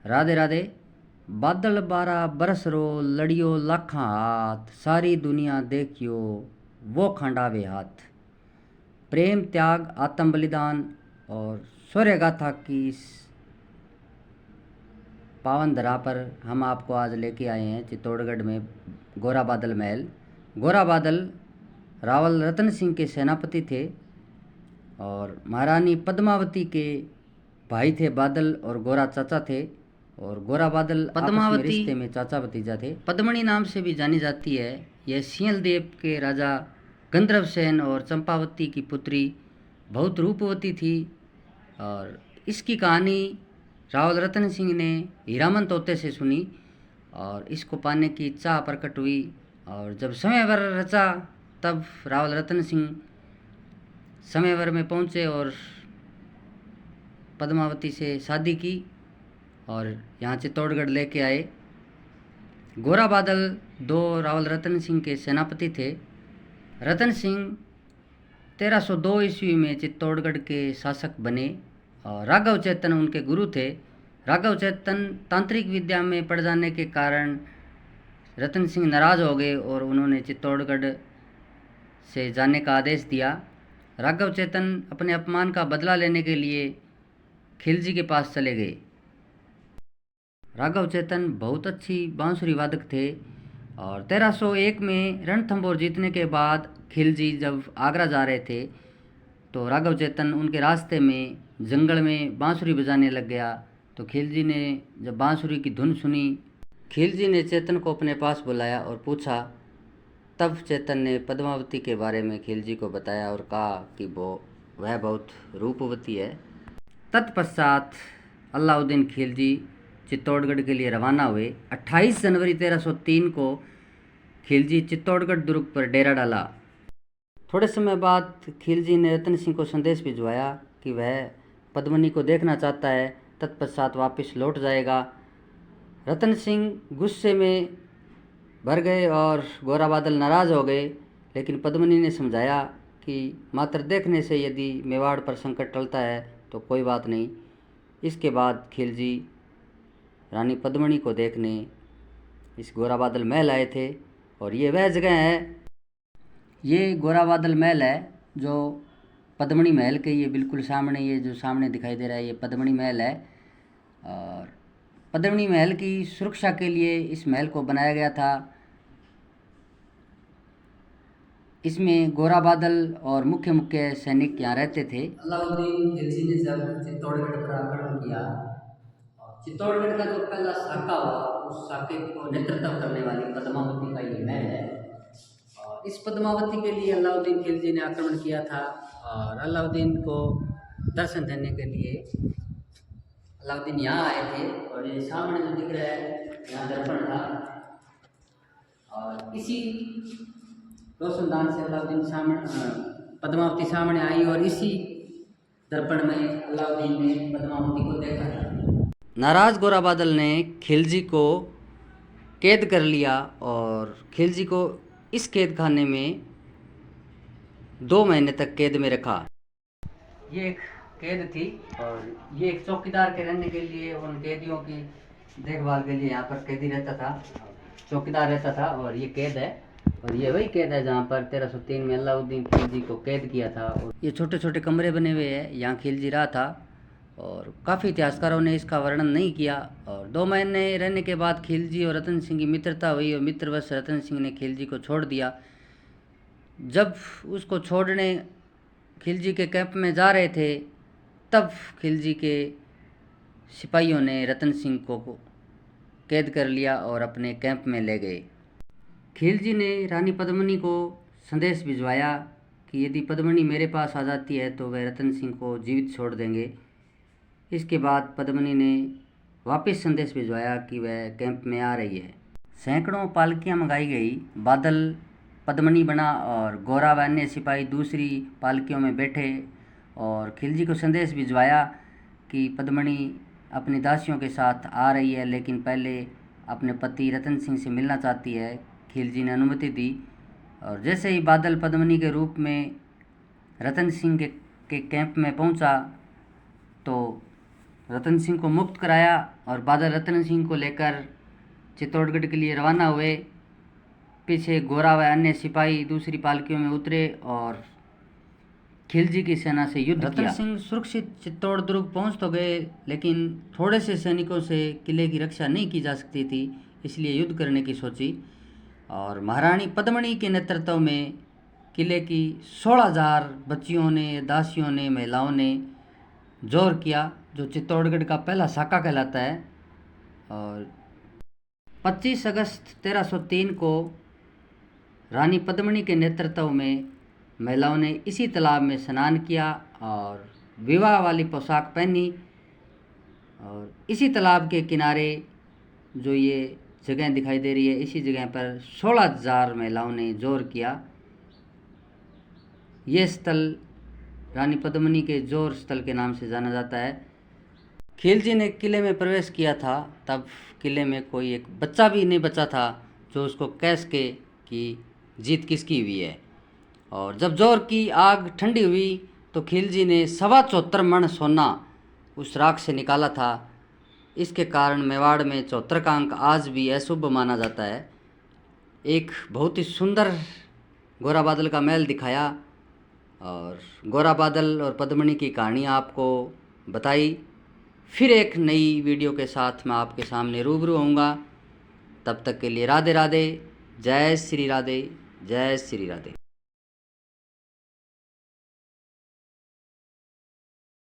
राधे राधे। बादल 12 बरस रो लड़ियो लाखा हाथ, सारी दुनिया देखियो वो खंडावे हाथ। प्रेम त्याग आत्म बलिदान और शौर्य गाथा की इस पावन धरा पर हम आपको आज लेके आए हैं चित्तौड़गढ़ में गोरा बादल महल। गोरा बादल रावल रतन सिंह के सेनापति थे और महारानी पद्मावती के भाई थे। बादल और गोरा चाचा थे और गोरा बादल पद्मावती रिश्ते में चाचा भतीजा थे। पद्मणी नाम से भी जानी जाती है। यह सिंहल देव के राजा गंधर्वसेन और चंपावती की पुत्री बहुत रूपवती थी और इसकी कहानी रावल रतन सिंह ने हीरामन तोते से सुनी और इसको पाने की चाह प्रकट हुई। और जब समयवर रचा तब रावल रतन सिंह समयवर में पहुँचे और पद्मावती से शादी की और यहाँ चित्तौड़गढ़ लेके आए। गोरा बादल दो रावल रतन सिंह के सेनापति थे। रतन सिंह 1302 ईस्वी में चित्तौड़गढ़ के शासक बने और राघव चेतन उनके गुरु थे। राघव चेतन तांत्रिक विद्या में पड़ जाने के कारण रतन सिंह नाराज़ हो गए और उन्होंने चित्तौड़गढ़ से जाने का आदेश दिया। राघव चेतन अपने अपमान का बदला लेने के लिए खिलजी के पास चले गए। राघव चेतन बहुत अच्छी बांसुरी वादक थे और 1301 में रणथंभौर जीतने के बाद खिलजी जब आगरा जा रहे थे तो राघव चेतन उनके रास्ते में जंगल में बांसुरी बजाने लग गया। तो खिलजी ने जब बांसुरी की धुन सुनी, खिलजी ने चेतन को अपने पास बुलाया और पूछा। तब चेतन ने पद्मावती के बारे में खिलजी को बताया और कहा कि वह बहुत रूपवती है। तत्पश्चात अलाउद्दीन खिलजी चित्तौड़गढ़ के लिए रवाना हुए। 28 जनवरी 1303 को खिलजी चित्तौड़गढ़ दुर्ग पर डेरा डाला। थोड़े समय बाद खिलजी ने रतन सिंह को संदेश भिजवाया कि वह पद्मनी को देखना चाहता है, तत्पश्चात वापस लौट जाएगा। रतन सिंह गुस्से में भर गए और गोरा बादल नाराज़ हो गए, लेकिन पद्मनी ने समझाया कि मात्र देखने से यदि मेवाड़ पर संकट टलता है तो कोई बात नहीं। इसके बाद खिलजी रानी पद्मनी को देखने इस गोरा बादल महल आए थे और ये वह जगह है, ये गोरा बादल महल है जो पद्मनी महल के ये बिल्कुल सामने, ये जो सामने दिखाई दे रहा है ये पद्मनी महल है। और पद्मनी महल की सुरक्षा के लिए इस महल को बनाया गया था। इसमें गोरा बादल और मुख्य मुख्य सैनिक यहाँ रहते थे। अलाउद्दीन खिलजी ने जब चित्तौड़गढ़ पर आक्रमण किया, चित्तौड़गढ़ का जो पहला साका हुआ उस साके को नेतृत्व करने वाली पद्मावती का ये महल है। और इस पद्मावती के लिए अलाउद्दीन खिलजी ने आक्रमण किया था और अलाउद्दीन को दर्शन देने के लिए अलाउद्दीन यहाँ आए थे। और ये सामने जो दिख रहा है यहाँ दर्पण था और इसी रोशनदान से अलाउद्दीन पद्मावती सामने आई और इसी दर्पण में अलाउद्दीन ने पद्मावती को देखा था। नाराज गोरा बादल ने खिलजी को कैद कर लिया और खिलजी को इस कैद खाने में 2 महीने तक कैद में रखा। ये एक कैद थी और ये एक चौकीदार के रहने के लिए, उन कैदियों की देखभाल के लिए यहाँ पर कैदी रहता था, चौकीदार रहता था। और ये कैद है और ये वही कैद है जहाँ पर 1303 में अलाउद्दीन खिलजी को कैद किया था। और ये छोटे छोटे कमरे बने हुए हैं, यहाँ खिलजी रहा था और काफ़ी इतिहासकारों ने इसका वर्णन नहीं किया। और 2 महीने रहने के बाद खिलजी और रतन सिंह की मित्रता हुई और मित्रवश रतन सिंह ने खिलजी को छोड़ दिया। जब उसको छोड़ने खिलजी के कैंप में जा रहे थे तब खिलजी के सिपाहियों ने रतन सिंह को कैद कर लिया और अपने कैंप में ले गए। खिलजी ने रानी पद्मनी को संदेश भिजवाया कि यदि पद्मनी मेरे पास आ जाती है तो वह रतन सिंह को जीवित छोड़ देंगे। इसके बाद पद्मनी ने वापस संदेश भिजवाया कि वह कैंप में आ रही है। सैकड़ों पालकियां मंगाई गई। बादल पद्मनी बना और गोरा व अन्य सिपाही दूसरी पालकियों में बैठे और खिलजी को संदेश भिजवाया कि पद्मनी अपनी दासियों के साथ आ रही है, लेकिन पहले अपने पति रतन सिंह से मिलना चाहती है। खिलजी ने अनुमति दी और जैसे ही बादल पद्मनी के रूप में रतन सिंह के कैंप में पहुंचा तो रतन सिंह को मुक्त कराया और बादल रतन सिंह को लेकर चित्तौड़गढ़ के लिए रवाना हुए। पीछे गोरा व अन्य सिपाही दूसरी पालकियों में उतरे और खिलजी की सेना से युद्ध किया। रतन सिंह सुरक्षित चित्तौड़ दुर्ग पहुंच तो गए, लेकिन थोड़े से सैनिकों से किले की रक्षा नहीं की जा सकती थी, इसलिए युद्ध करने की सोची और महारानी पद्मणी के नेतृत्व में किले की 16,000 बच्चियों ने, दासियों ने, महिलाओं ने जोर किया, जो चित्तौड़गढ़ का पहला साका कहलाता है। और 25 अगस्त 1303 को रानी पद्मणी के नेतृत्व में महिलाओं ने इसी तालाब में स्नान किया और विवाह वाली पोशाक पहनी और इसी तालाब के किनारे जो ये जगह दिखाई दे रही है, इसी जगह पर 16,000 महिलाओं ने जोर किया। ये स्थल रानी पद्मनी के जोर स्थल के नाम से जाना जाता है। खिलजी ने किले में प्रवेश किया था, तब किले में कोई एक बच्चा भी नहीं बचा था जो उसको कह सके कि जीत किसकी हुई है। और जब जोर की आग ठंडी हुई तो खिलजी ने 74 मण सोना उस राख से निकाला था। इसके कारण मेवाड़ में 74 का अंक आज भी अशुभ माना जाता है। एक बहुत ही सुंदर गोरा बादल का महल दिखाया और गोरा बादल और पद्मणी की कहानी आपको बताई। फिर एक नई वीडियो के साथ मैं आपके सामने रूबरू होऊंगा। तब तक के लिए राधे राधे, जय श्री राधे, जय श्री राधे।